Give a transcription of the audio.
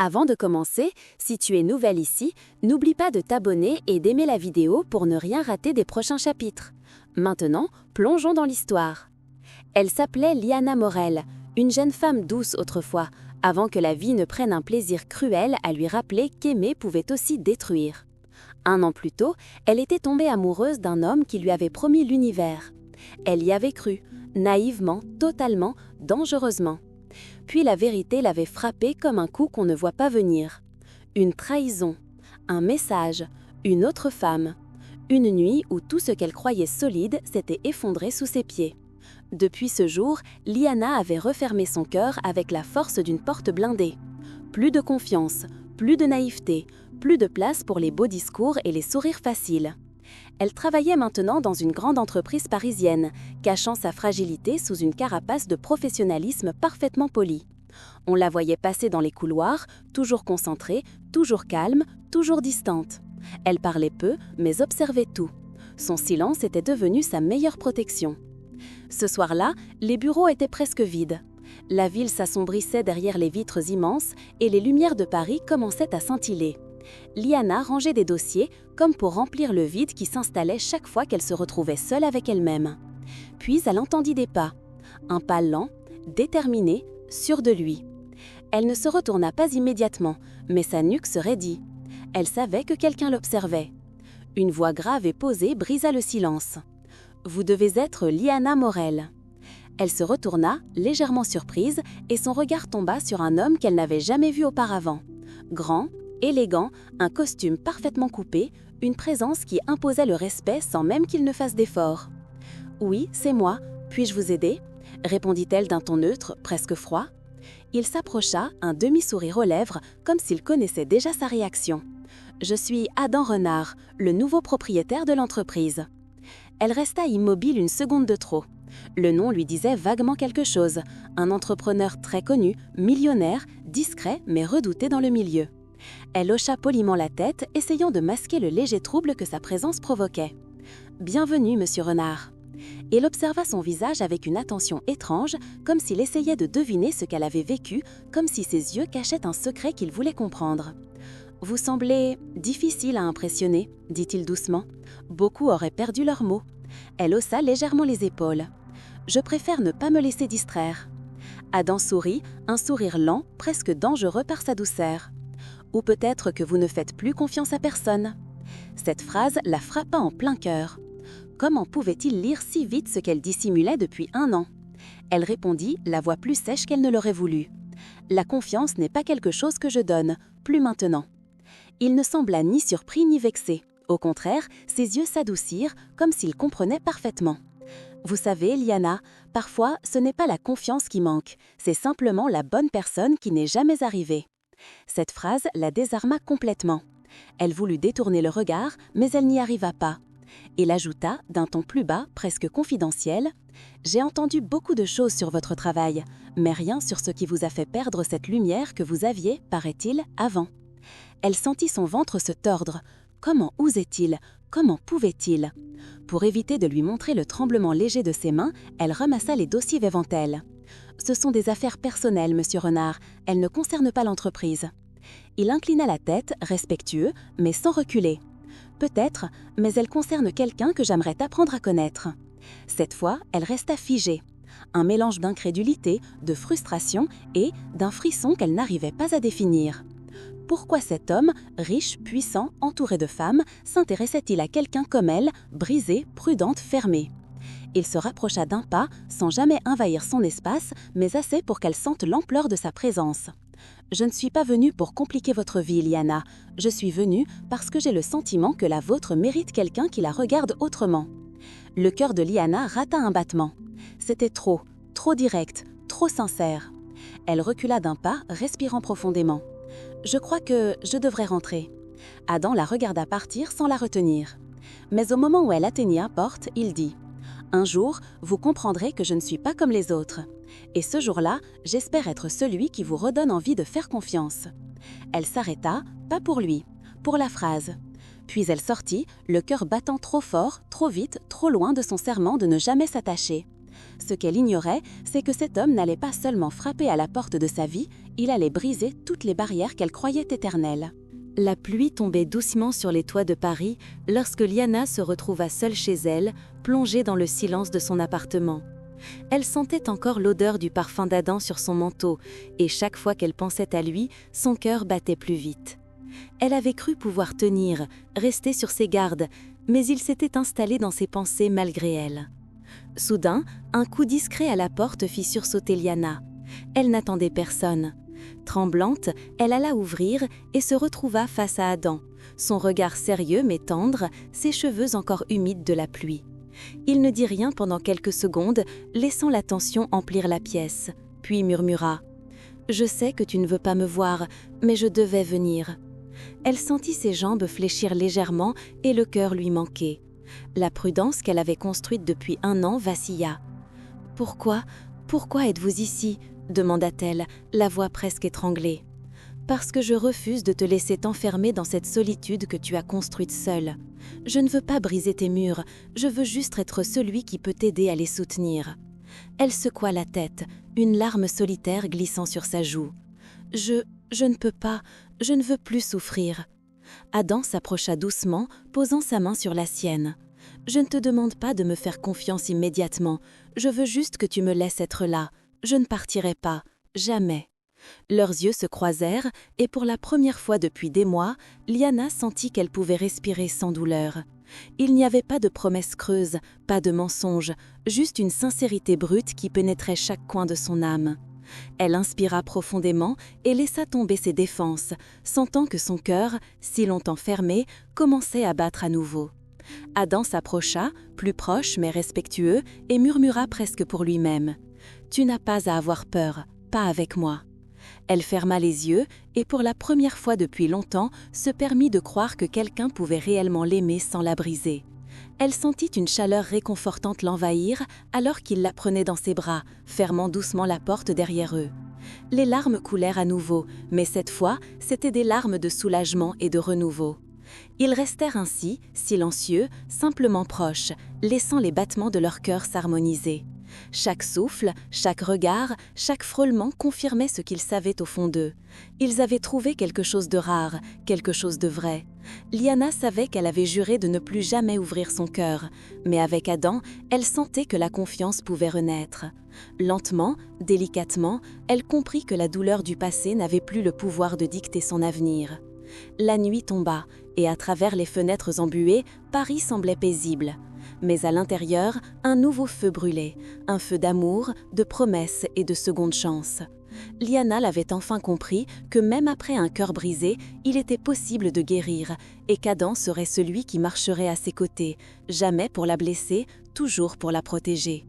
Avant de commencer, si tu es nouvelle ici, n'oublie pas de t'abonner et d'aimer la vidéo pour ne rien rater des prochains chapitres. Maintenant, plongeons dans l'histoire. Elle s'appelait Liana Morel, une jeune femme douce autrefois, avant que la vie ne prenne un plaisir cruel à lui rappeler qu'aimer pouvait aussi détruire. 1 an plus tôt, elle était tombée amoureuse d'un homme qui lui avait promis l'univers. Elle y avait cru, naïvement, totalement, dangereusement. Puis la vérité l'avait frappée comme un coup qu'on ne voit pas venir. Une trahison, un message, une autre femme. Une nuit où tout ce qu'elle croyait solide s'était effondré sous ses pieds. Depuis ce jour, Liana avait refermé son cœur avec la force d'une porte blindée. Plus de confiance, plus de naïveté, plus de place pour les beaux discours et les sourires faciles. Elle travaillait maintenant dans une grande entreprise parisienne, cachant sa fragilité sous une carapace de professionnalisme parfaitement poli. On la voyait passer dans les couloirs, toujours concentrée, toujours calme, toujours distante. Elle parlait peu, mais observait tout. Son silence était devenu sa meilleure protection. Ce soir-là, les bureaux étaient presque vides. La ville s'assombrissait derrière les vitres immenses et les lumières de Paris commençaient à scintiller. Liana rangeait des dossiers comme pour remplir le vide qui s'installait chaque fois qu'elle se retrouvait seule avec elle-même. Puis elle entendit des pas. Un pas lent, déterminé, sûr de lui. Elle ne se retourna pas immédiatement, mais sa nuque se raidit. Elle savait que quelqu'un l'observait. Une voix grave et posée brisa le silence. « Vous devez être Liana Morel. » Elle se retourna, légèrement surprise, et son regard tomba sur un homme qu'elle n'avait jamais vu auparavant. Grand, élégant, un costume parfaitement coupé, une présence qui imposait le respect sans même qu'il ne fasse d'effort. « Oui, c'est moi. Puis-je vous aider ?» répondit-elle d'un ton neutre, presque froid. Il s'approcha, un demi-sourire aux lèvres, comme s'il connaissait déjà sa réaction. « Je suis Adam Renard, le nouveau propriétaire de l'entreprise. » Elle resta immobile une seconde de trop. Le nom lui disait vaguement quelque chose, un entrepreneur très connu, millionnaire, discret mais redouté dans le milieu. Elle hocha poliment la tête, essayant de masquer le léger trouble que sa présence provoquait. « Bienvenue, monsieur Renard. » Il observa son visage avec une attention étrange, comme s'il essayait de deviner ce qu'elle avait vécu, comme si ses yeux cachaient un secret qu'il voulait comprendre. « Vous semblez difficile à impressionner, » dit-il doucement. Beaucoup auraient perdu leurs mots. Elle haussa légèrement les épaules. « Je préfère ne pas me laisser distraire. » Adam sourit, un sourire lent, presque dangereux par sa douceur. « Ou peut-être que vous ne faites plus confiance à personne. » Cette phrase la frappa en plein cœur. Comment pouvait-il lire si vite ce qu'elle dissimulait depuis 1 an? Elle répondit, la voix plus sèche qu'elle ne l'aurait voulu. « La confiance n'est pas quelque chose que je donne, plus maintenant. » Il ne sembla ni surpris ni vexé. Au contraire, ses yeux s'adoucirent comme s'il comprenait parfaitement. « Vous savez, Liana, parfois ce n'est pas la confiance qui manque, c'est simplement la bonne personne qui n'est jamais arrivée. » Cette phrase la désarma complètement. Elle voulut détourner le regard, mais elle n'y arriva pas. Il ajouta, d'un ton plus bas, presque confidentiel, « J'ai entendu beaucoup de choses sur votre travail, mais rien sur ce qui vous a fait perdre cette lumière que vous aviez, paraît-il, avant. » Elle sentit son ventre se tordre. Comment osait-il? Comment pouvait-il? Pour éviter de lui montrer le tremblement léger de ses mains, elle ramassa les dossiers devant elle. « Ce sont des affaires personnelles, monsieur Renard. Elles ne concernent pas l'entreprise. » Il inclina la tête, respectueux, mais sans reculer. « Peut-être, mais elles concernent quelqu'un que j'aimerais apprendre à connaître. » Cette fois, elle resta figée. Un mélange d'incrédulité, de frustration et d'un frisson qu'elle n'arrivait pas à définir. Pourquoi cet homme, riche, puissant, entouré de femmes, s'intéressait-il à quelqu'un comme elle, brisée, prudente, fermée? Il se rapprocha d'un pas, sans jamais envahir son espace, mais assez pour qu'elle sente l'ampleur de sa présence. « Je ne suis pas venue pour compliquer votre vie, Liana. Je suis venue parce que j'ai le sentiment que la vôtre mérite quelqu'un qui la regarde autrement. » Le cœur de Liana rata un battement. C'était trop direct, trop sincère. Elle recula d'un pas, respirant profondément. « Je crois que je devrais rentrer. » Adam la regarda partir sans la retenir. Mais au moment où elle atteignit la porte, il dit « Un jour, vous comprendrez que je ne suis pas comme les autres. Et ce jour-là, j'espère être celui qui vous redonne envie de faire confiance. » Elle s'arrêta, pas pour lui, pour la phrase. Puis elle sortit, le cœur battant trop fort, trop vite, trop loin de son serment de ne jamais s'attacher. Ce qu'elle ignorait, c'est que cet homme n'allait pas seulement frapper à la porte de sa vie, il allait briser toutes les barrières qu'elle croyait éternelles. La pluie tombait doucement sur les toits de Paris lorsque Liana se retrouva seule chez elle, plongée dans le silence de son appartement. Elle sentait encore l'odeur du parfum d'Adam sur son manteau, et chaque fois qu'elle pensait à lui, son cœur battait plus vite. Elle avait cru pouvoir tenir, rester sur ses gardes, mais il s'était installé dans ses pensées malgré elle. Soudain, un coup discret à la porte fit sursauter Liana. Elle n'attendait personne. Tremblante, elle alla ouvrir et se retrouva face à Adam, son regard sérieux mais tendre, ses cheveux encore humides de la pluie. Il ne dit rien pendant quelques secondes, laissant la tension emplir la pièce, puis murmura « Je sais que tu ne veux pas me voir, mais je devais venir. » Elle sentit ses jambes fléchir légèrement et le cœur lui manquait. La prudence qu'elle avait construite depuis 1 an vacilla. « Pourquoi êtes-vous ici ?» demanda-t-elle, la voix presque étranglée. « Parce que je refuse de te laisser t'enfermer dans cette solitude que tu as construite seule. Je ne veux pas briser tes murs, je veux juste être celui qui peut t'aider à les soutenir. » Elle secoua la tête, une larme solitaire glissant sur sa joue. « Je ne peux pas, je ne veux plus souffrir. » Adam s'approcha doucement, posant sa main sur la sienne. « Je ne te demande pas de me faire confiance immédiatement, je veux juste que tu me laisses être là. Je ne partirai pas, jamais. » Leurs yeux se croisèrent et pour la première fois depuis des mois, Liana sentit qu'elle pouvait respirer sans douleur. Il n'y avait pas de promesses creuses, pas de mensonges, juste une sincérité brute qui pénétrait chaque coin de son âme. Elle inspira profondément et laissa tomber ses défenses, sentant que son cœur, si longtemps fermé, commençait à battre à nouveau. Adam s'approcha, plus proche mais respectueux, et murmura presque pour lui-même. « Tu n'as pas à avoir peur, pas avec moi. » Elle ferma les yeux et pour la première fois depuis longtemps se permit de croire que quelqu'un pouvait réellement l'aimer sans la briser. Elle sentit une chaleur réconfortante l'envahir alors qu'il la prenait dans ses bras, fermant doucement la porte derrière eux. Les larmes coulèrent à nouveau, mais cette fois, c'étaient des larmes de soulagement et de renouveau. Ils restèrent ainsi, silencieux, simplement proches, laissant les battements de leur cœur s'harmoniser. Chaque souffle, chaque regard, chaque frôlement confirmait ce qu'ils savaient au fond d'eux. Ils avaient trouvé quelque chose de rare, quelque chose de vrai. Liana savait qu'elle avait juré de ne plus jamais ouvrir son cœur, mais avec Adam, elle sentait que la confiance pouvait renaître. Lentement, délicatement, elle comprit que la douleur du passé n'avait plus le pouvoir de dicter son avenir. La nuit tomba, et à travers les fenêtres embuées, Paris semblait paisible. Mais à l'intérieur, un nouveau feu brûlait, un feu d'amour, de promesses et de seconde chance. Liana l'avait enfin compris que même après un cœur brisé, il était possible de guérir, et qu'Adam serait celui qui marcherait à ses côtés, jamais pour la blesser, toujours pour la protéger.